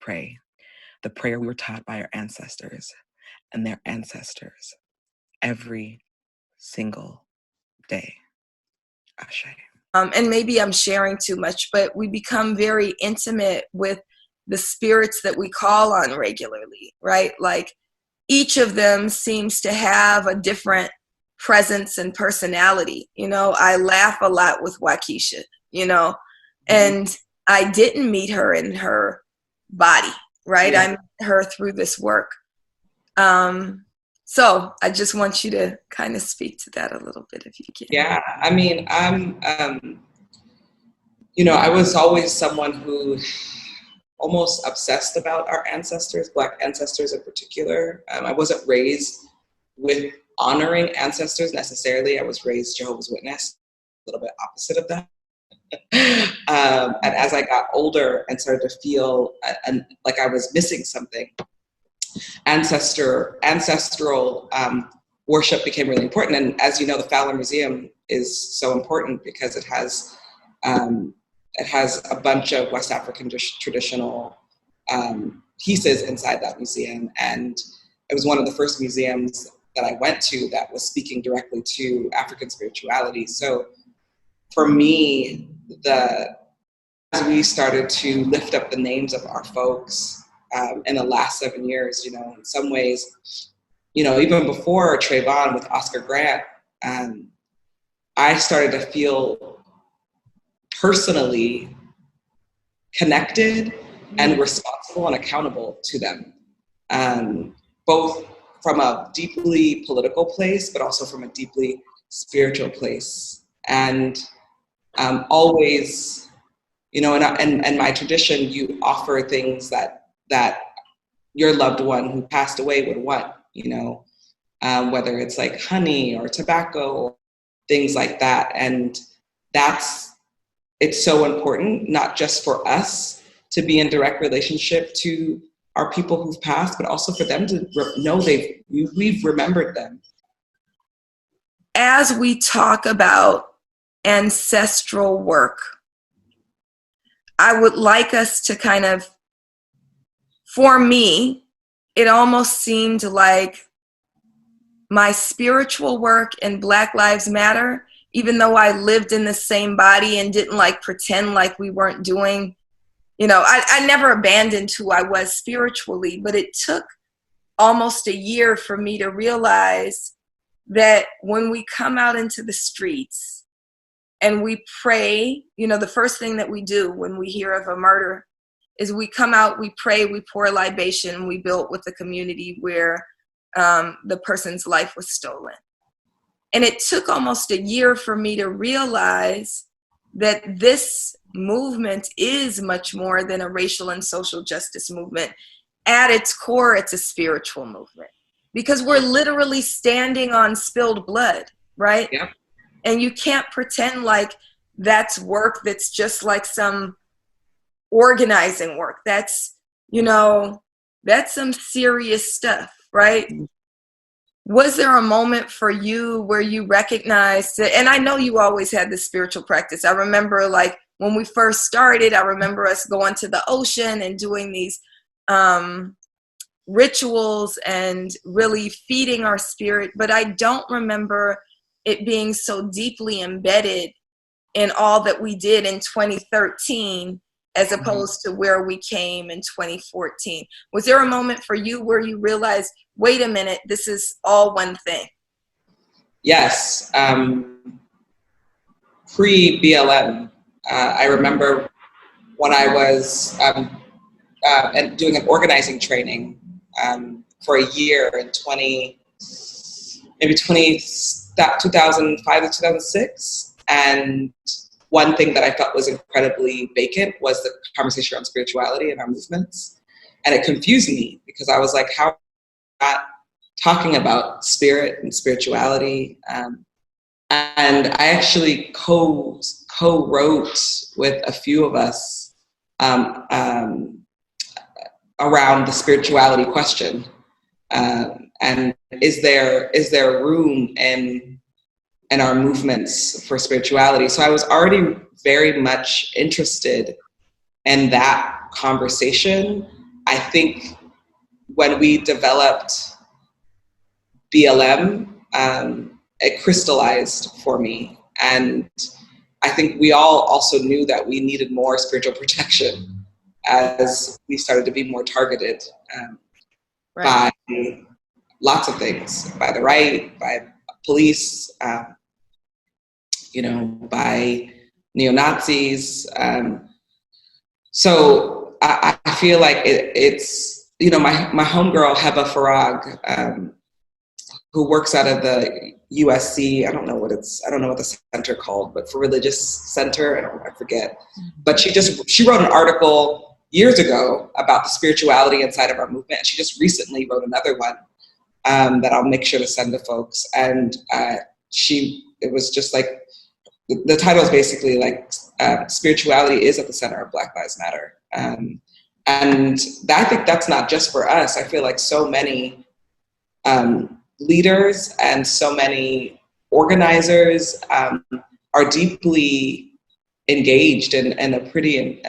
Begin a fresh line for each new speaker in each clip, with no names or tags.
pray the prayer we were taught by our ancestors and their ancestors every single day. Ashe.
And maybe I'm sharing too much, but we become very intimate with the spirits that we call on regularly, right? Like each of them seems to have a different presence and personality. You know, I laugh a lot with Waukesha, you know, and I didn't meet her in her body, right?
Yeah.
I met her through this work. So I just want you to kind of speak to that a little bit if you can.
Yeah, I mean, you know, I was always someone who almost obsessed about our ancestors, Black ancestors in particular. I wasn't raised with honoring ancestors necessarily. I was raised Jehovah's Witness, a little bit opposite of that. And as I got older and started to feel like I was missing something, ancestral worship became really important. And as you know, the Fowler Museum is so important because it has a bunch of West African traditional pieces inside that museum. And it was one of the first museums that I went to that was speaking directly to African spirituality. So for me, as we started to lift up the names of our folks in the last 7 years, you know, in some ways, you know, even before Trayvon with Oscar Grant, I started to feel personally connected and responsible and accountable to them, both from a deeply political place, but also from a deeply spiritual place. And always, you know, in my tradition, you offer things that your loved one who passed away would want, you know, whether it's like honey or tobacco or things like that. And it's so important, not just for us to be in direct relationship to our people who've passed, but also for them to know we've remembered them.
As we talk about ancestral work, I would like us to kind of, for me, it almost seemed like my spiritual work in Black Lives Matter, even though I lived in the same body and didn't like pretend like we weren't doing, you know, I never abandoned who I was spiritually, but it took almost a year for me to realize that when we come out into the streets and we pray, you know, the first thing that we do when we hear of a murder is we come out, we pray, we pour a libation, and we build with the community where the person's life was stolen. And it took almost a year for me to realize that this movement is much more than a racial and social justice movement. At its core, it's a spiritual movement because we're literally standing on spilled blood, right?
Yeah.
And you can't pretend like that's work that's just like some organizing work. That's, you know, that's some serious stuff, right? Was there a moment for you where you recognized that, and I know you always had this spiritual practice. I remember like when we first started, I remember us going to the ocean and doing these rituals and really feeding our spirit, but I don't remember it being so deeply embedded in all that we did in 2013 as opposed to where we came in 2014. Was there a moment for you where you realized, wait a minute, this is all one thing?
Yes. Pre-BLM, I remember when I was and doing an organizing training for a year in 2005 to 2006. And one thing that I felt was incredibly vacant was the conversation around spirituality and our movements. And it confused me because I was like, how are we not talking about spirit and spirituality? And I actually co-wrote with a few of us around the spirituality question. And is there room in our movements for spirituality? So I was already very much interested in that conversation. I think when we developed BLM, it crystallized for me. And I think we all also knew that we needed more spiritual protection as we started to be more targeted by lots of things, by the right, by police, by neo-Nazis. So I feel like it's, my homegirl, Heba Farag, who works out of the USC, I don't know what the center called, but for religious center, I forget. But she wrote an article years ago about the spirituality inside of our movement. She just recently wrote another one that I'll make sure to send to folks. And it was just like, the title is basically like, spirituality is at the center of Black Lives Matter. And I think that's not just for us. I feel like so many leaders and so many organizers are deeply engaged in a pretty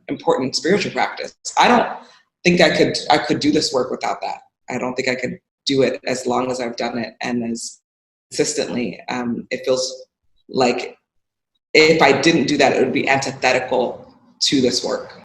important spiritual practice. I don't think I could do this work without that. I don't think I could do it as long as I've done it and as consistently. It feels like if I didn't do that, it would be antithetical to this work.